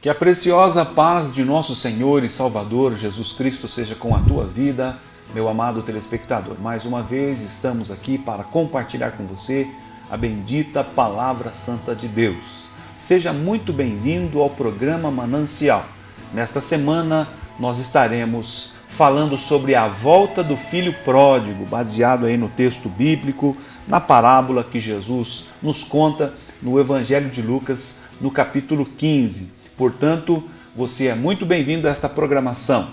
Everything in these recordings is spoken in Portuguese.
Que a preciosa paz de nosso Senhor e Salvador Jesus Cristo seja com a tua vida, meu amado telespectador. Mais uma vez estamos aqui para compartilhar com você a bendita Palavra Santa de Deus. Seja muito bem-vindo ao programa Manancial. Nesta semana nós estaremos falando sobre a volta do filho pródigo, baseado aí no texto bíblico, na parábola que Jesus nos conta no Evangelho de Lucas, no capítulo 15. Portanto, você é muito bem-vindo a esta programação.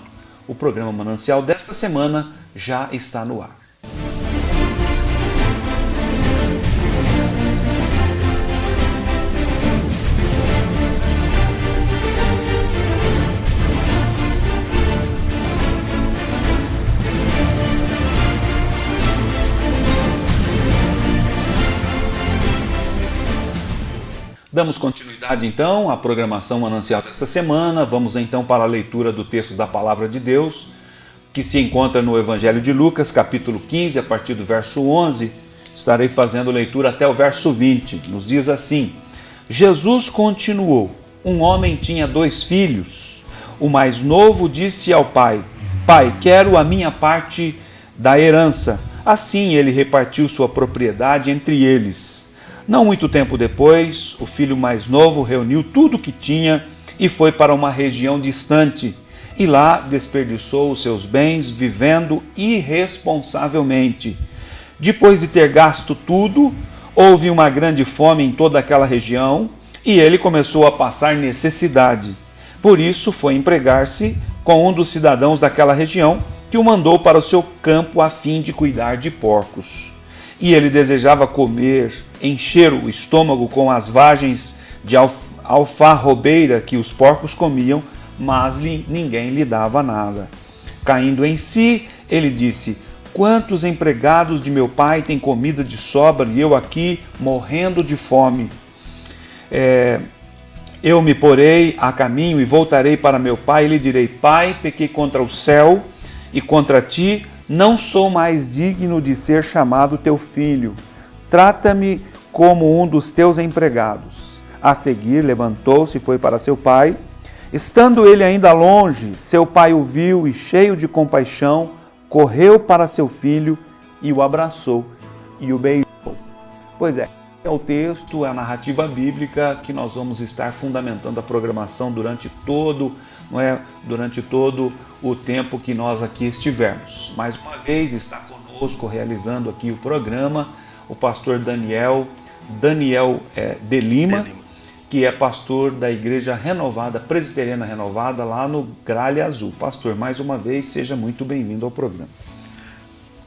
O programa Manancial desta semana já está no ar. Damos continuidade então à programação manancial desta semana. Vamos então para a leitura do texto da Palavra de Deus, que se encontra no Evangelho de Lucas, capítulo 15, a partir do verso 11. Estarei fazendo leitura até o verso 20. Nos diz assim: Jesus continuou: um homem tinha 2 filhos. O mais novo disse ao pai: Pai, quero a minha parte da herança. Assim ele repartiu sua propriedade entre eles. Não muito tempo depois, o filho mais novo reuniu tudo o que tinha e foi para uma região distante. E lá desperdiçou os seus bens vivendo irresponsavelmente. Depois de ter gasto tudo, houve uma grande fome em toda aquela região e ele começou a passar necessidade. Por isso foi empregar-se com um dos cidadãos daquela região, que o mandou para o seu campo a fim de cuidar de porcos. E ele desejava comer, encher o estômago com as vagens de alfarrobeira que os porcos comiam, mas ninguém lhe dava nada. Caindo em si, ele disse: quantos empregados de meu pai têm comida de sobra e eu aqui morrendo de fome? Eu me porei a caminho e voltarei para meu pai e lhe direi: Pai, pequei contra o céu e contra ti, não sou mais digno de ser chamado teu filho. Trata-me como um dos teus empregados. A seguir, levantou-se e foi para seu pai. Estando ele ainda longe, seu pai o viu e, cheio de compaixão, correu para seu filho e o abraçou e o beijou. Pois é o texto, é a narrativa bíblica que nós vamos estar fundamentando a programação durante todo o tempo que nós aqui estivermos. Mais uma vez está conosco realizando aqui o programa o pastor Daniel de Lima, que é pastor da Igreja Renovada, Presbiteriana Renovada, lá no Gralha Azul. Pastor, mais uma vez, seja muito bem-vindo ao programa.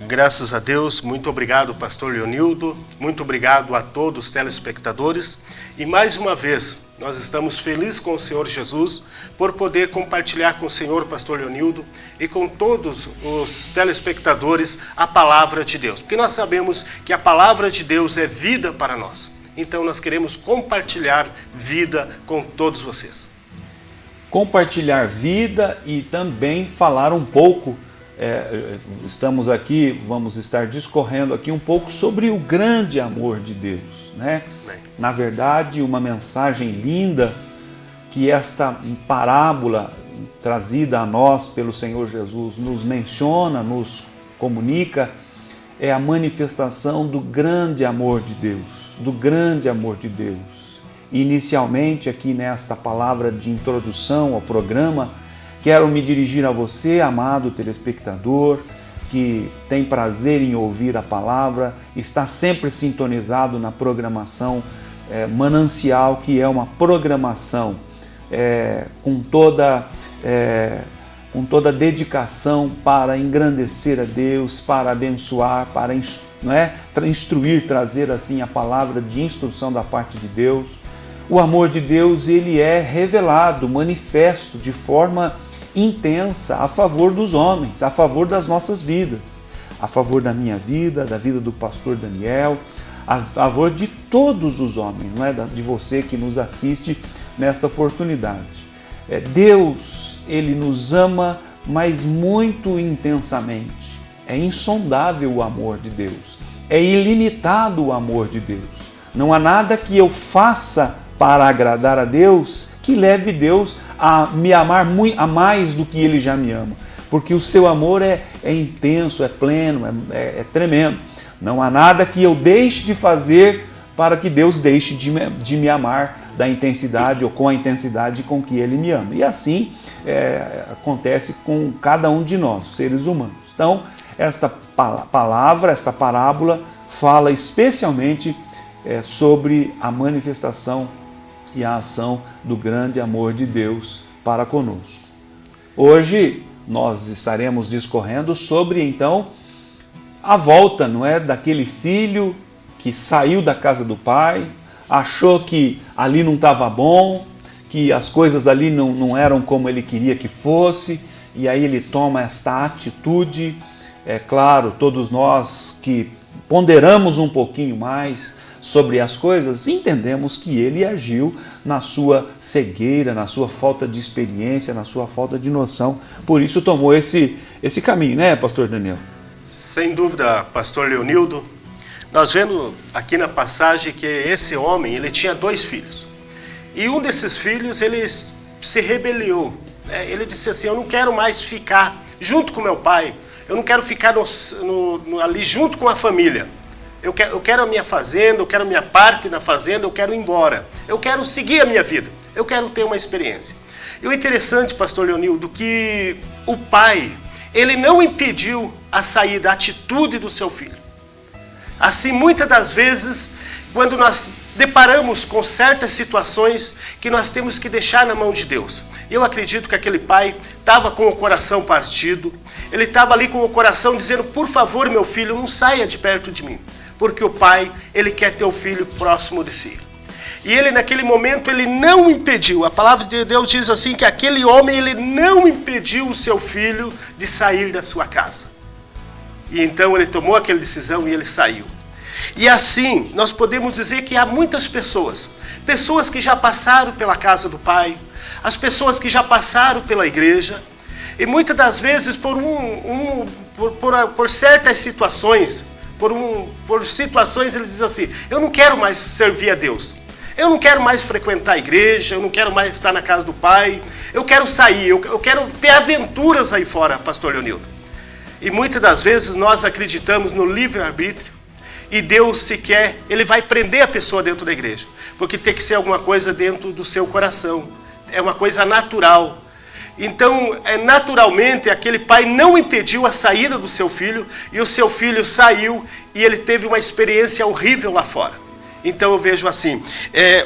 Graças a Deus, muito obrigado, pastor Leonildo, muito obrigado a todos os telespectadores, e mais uma vez nós estamos felizes com o Senhor Jesus por poder compartilhar com o Senhor, pastor Leonildo, e com todos os telespectadores a palavra de Deus, porque nós sabemos que a palavra de Deus é vida para nós, então nós queremos compartilhar vida com todos vocês. Compartilhar vida e também falar um pouco. Estamos aqui, vamos estar discorrendo aqui um pouco sobre o grande amor de Deus, né? Na verdade, uma mensagem linda que esta parábola trazida a nós pelo Senhor Jesus nos menciona, nos comunica, é a manifestação do grande amor de Deus, do grande amor de Deus. Inicialmente, aqui nesta palavra de introdução ao programa, quero me dirigir a você, amado telespectador, que tem prazer em ouvir a palavra, está sempre sintonizado na programação Manancial, que é uma programação com toda dedicação para engrandecer a Deus, para abençoar, para instruir, trazer assim a palavra de instrução da parte de Deus. O amor de Deus, ele é revelado, manifesto de forma intensa a favor dos homens, a favor das nossas vidas, a favor da minha vida, da vida do pastor Daniel, a favor de todos os homens, não é? De você que nos assiste nesta oportunidade. Deus, ele nos ama, mas muito intensamente. É insondável o amor de Deus, é ilimitado o amor de Deus. Não há nada que eu faça para agradar a Deus que leve Deus a me amar a mais do que Ele já me ama. Porque o seu amor é intenso, é pleno, é tremendo. Não há nada que eu deixe de fazer para que Deus deixe de me amar da intensidade ou com a intensidade com que Ele me ama. E assim acontece com cada um de nós, seres humanos. Então, esta palavra, esta parábola, fala especialmente sobre a manifestação e a ação do grande amor de Deus para conosco. Hoje nós estaremos discorrendo sobre, então, a volta, não é, daquele filho que saiu da casa do pai, achou que ali não estava bom, que as coisas ali não eram como ele queria que fosse, e aí ele toma esta atitude. É claro, todos nós que ponderamos um pouquinho mais sobre as coisas, entendemos que ele agiu na sua cegueira, na sua falta de experiência, na sua falta de noção. Por isso tomou esse caminho, né, pastor Daniel? Sem dúvida, pastor Leonildo. Nós vemos aqui na passagem que esse homem, ele tinha 2 filhos. E um desses filhos, ele se rebeliou. Ele disse assim, eu não quero mais ficar junto com meu pai, eu não quero ficar ali junto com a família. Eu quero a minha fazenda, eu quero a minha parte na fazenda, eu quero ir embora. Eu quero seguir a minha vida, eu quero ter uma experiência. E o interessante, pastor Leonildo, que o pai, ele não impediu a saída, a atitude do seu filho. Assim, muitas das vezes, quando nós deparamos com certas situações que nós temos que deixar na mão de Deus. Eu acredito que aquele pai estava com o coração partido, ele estava ali com o coração dizendo, por favor, meu filho, não saia de perto de mim. Porque o pai, ele quer ter o filho próximo de si. E ele, naquele momento, ele não impediu. A palavra de Deus diz assim, que aquele homem, ele não impediu o seu filho de sair da sua casa. E então ele tomou aquela decisão e ele saiu. E assim, nós podemos dizer que há muitas pessoas que já passaram pela casa do pai, as pessoas que já passaram pela igreja, e muitas das vezes por certas situações, por situações eles dizem assim, eu não quero mais servir a Deus, eu não quero mais frequentar a igreja, eu não quero mais estar na casa do pai, eu quero sair, eu quero ter aventuras aí fora, pastor Leonildo. E muitas das vezes nós acreditamos no livre-arbítrio, e Deus, se quer, Ele vai prender a pessoa dentro da igreja, porque tem que ser alguma coisa dentro do seu coração, é uma coisa natural. Então, naturalmente, aquele pai não impediu a saída do seu filho, e o seu filho saiu, e ele teve uma experiência horrível lá fora. Então eu vejo assim,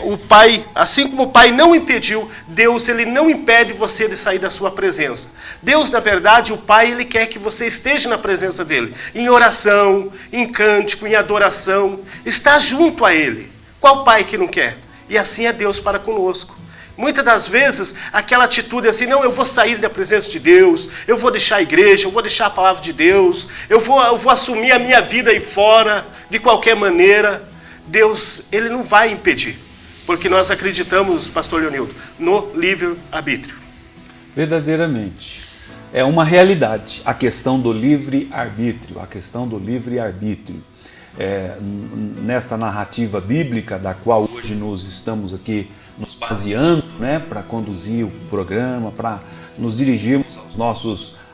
o pai, assim como o pai não impediu, Deus, ele não impede você de sair da sua presença. Deus, na verdade, o pai, ele quer que você esteja na presença dele, em oração, em cântico, em adoração, está junto a ele. Qual pai que não quer? E assim é Deus para conosco. Muitas das vezes, aquela atitude assim, não, eu vou sair da presença de Deus, eu vou deixar a igreja, eu vou deixar a palavra de Deus, eu vou assumir a minha vida aí fora, de qualquer maneira. Deus, ele não vai impedir, porque nós acreditamos, pastor Leonildo, no livre-arbítrio. Verdadeiramente. É uma realidade a questão do livre-arbítrio, a questão do livre-arbítrio. Nesta narrativa bíblica, da qual hoje nós estamos aqui nos baseando, né, para conduzir o programa, para nos dirigirmos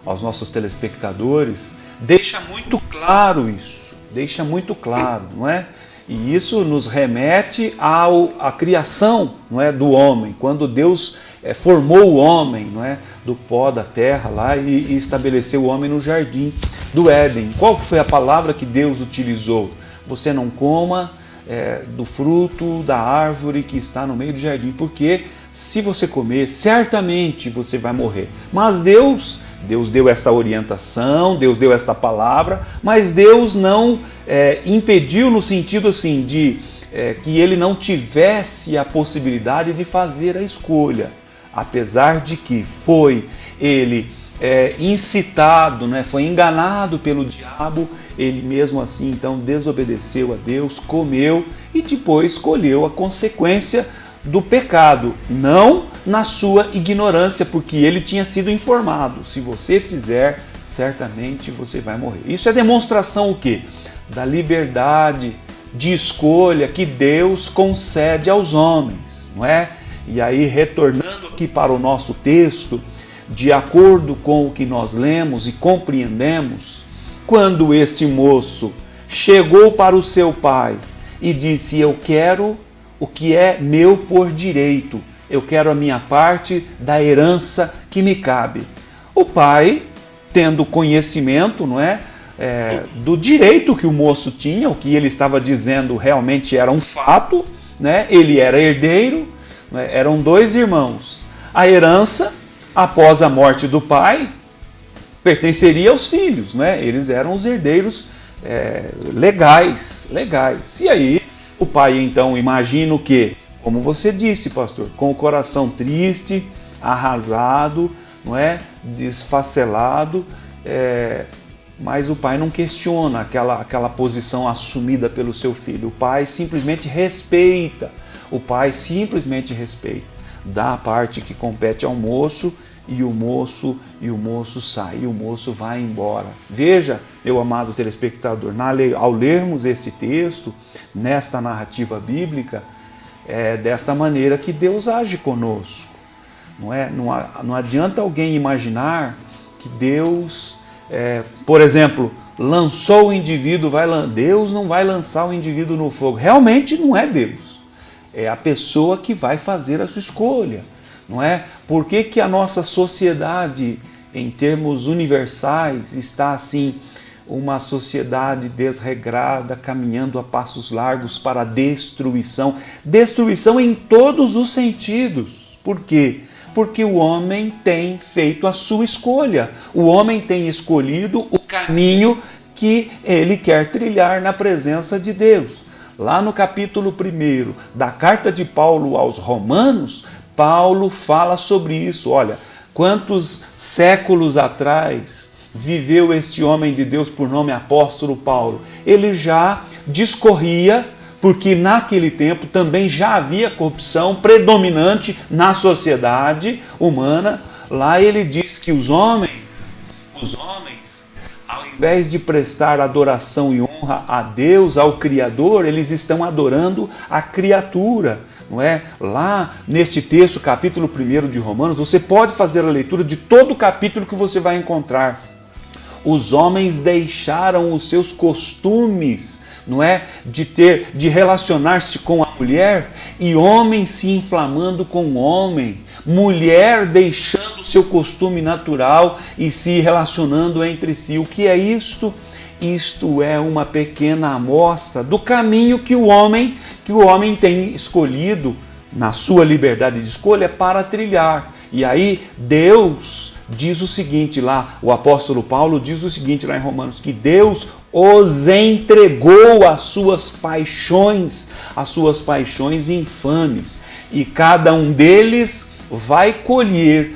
aos nossos telespectadores, deixa muito claro isso, deixa muito claro, não é? E isso nos remete à criação, não é, do homem, quando Deus formou o homem, não é, do pó da terra lá e estabeleceu o homem no jardim do Éden. Qual foi a palavra que Deus utilizou? Você não coma do fruto da árvore que está no meio do jardim, porque se você comer, certamente você vai morrer. Mas Deus deu esta orientação, Deus deu esta palavra, mas Deus não impediu no sentido assim de que ele não tivesse a possibilidade de fazer a escolha, apesar de que foi ele incitado, né, foi enganado pelo diabo, ele mesmo assim então desobedeceu a Deus, comeu e depois colheu a consequência do pecado, não na sua ignorância, porque ele tinha sido informado, se você fizer, certamente você vai morrer. Isso é demonstração o quê? Da liberdade de escolha que Deus concede aos homens, não é? E aí, retornando aqui para o nosso texto, de acordo com o que nós lemos e compreendemos, quando este moço chegou para o seu pai e disse: eu quero o que é meu por direito, eu quero a minha parte da herança que me cabe. O pai, tendo conhecimento, não é, do direito que o moço tinha, o que ele estava dizendo realmente era um fato, né? Ele era herdeiro, né? Eram dois irmãos. A herança, após a morte do pai, pertenceria aos filhos, né? Eles eram os herdeiros legais. E aí, o pai então imagina o quê? Como você disse, pastor, com o coração triste, arrasado, não é? Desfacelado, mas o pai não questiona aquela posição assumida pelo seu filho. O pai simplesmente respeita. Dá a parte que compete ao moço e o moço sai, e o moço vai embora. Veja, meu amado telespectador, ao lermos esse texto, nesta narrativa bíblica, é desta maneira que Deus age conosco. Não adianta alguém imaginar que Deus, por exemplo, lançou o indivíduo, Deus não vai lançar o indivíduo no fogo. Realmente não é Deus. É a pessoa que vai fazer a sua escolha. Não é? Por que a nossa sociedade, em termos universais, está assim, uma sociedade desregrada, caminhando a passos largos para a destruição? Destruição em todos os sentidos. Por quê? Porque o homem tem feito a sua escolha. O homem tem escolhido o caminho que ele quer trilhar na presença de Deus. Lá no capítulo 1 da carta de Paulo aos Romanos, Paulo fala sobre isso. Olha, quantos séculos atrás viveu este homem de Deus por nome apóstolo Paulo? Ele já discorria, porque naquele tempo também já havia corrupção predominante na sociedade humana. Lá ele diz que os homens, ao invés de prestar adoração e honra a Deus, ao Criador, eles estão adorando a criatura. Não é? Lá neste texto, capítulo 1 de Romanos, você pode fazer a leitura de todo o capítulo que você vai encontrar. Os homens deixaram os seus costumes, não é? De relacionar-se com a mulher, e homem se inflamando com o homem, mulher deixando o seu costume natural e se relacionando entre si. O que é isto? Isto é uma pequena amostra do caminho que o homem tem escolhido na sua liberdade de escolha para trilhar. E aí Deus diz o seguinte lá, o apóstolo Paulo diz o seguinte lá em Romanos, que Deus os entregou às suas paixões infames, e cada um deles vai colher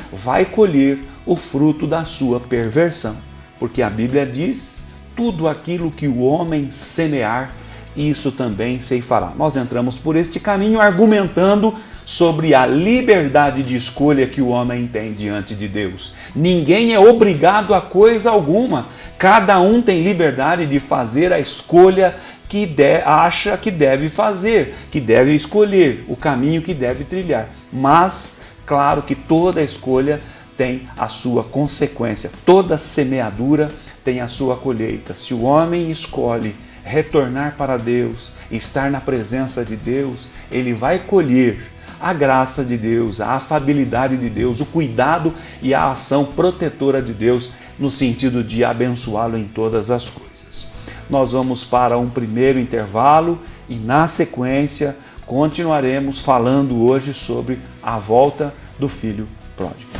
o fruto da sua perversão. Porque a Bíblia diz: tudo aquilo que o homem semear, isso também ceifará. Nós entramos por este caminho argumentando sobre a liberdade de escolha que o homem tem diante de Deus. Ninguém é obrigado a coisa alguma. Cada um tem liberdade de fazer a escolha que acha que deve fazer, que deve escolher, o caminho que deve trilhar. Mas, claro que toda escolha tem a sua consequência, toda semeadura tem a sua colheita. Se o homem escolhe retornar para Deus, estar na presença de Deus, ele vai colher a graça de Deus, a afabilidade de Deus, o cuidado e a ação protetora de Deus, no sentido de abençoá-lo em todas as coisas. Nós vamos para um primeiro intervalo e, na sequência, continuaremos falando hoje sobre a volta do filho pródigo.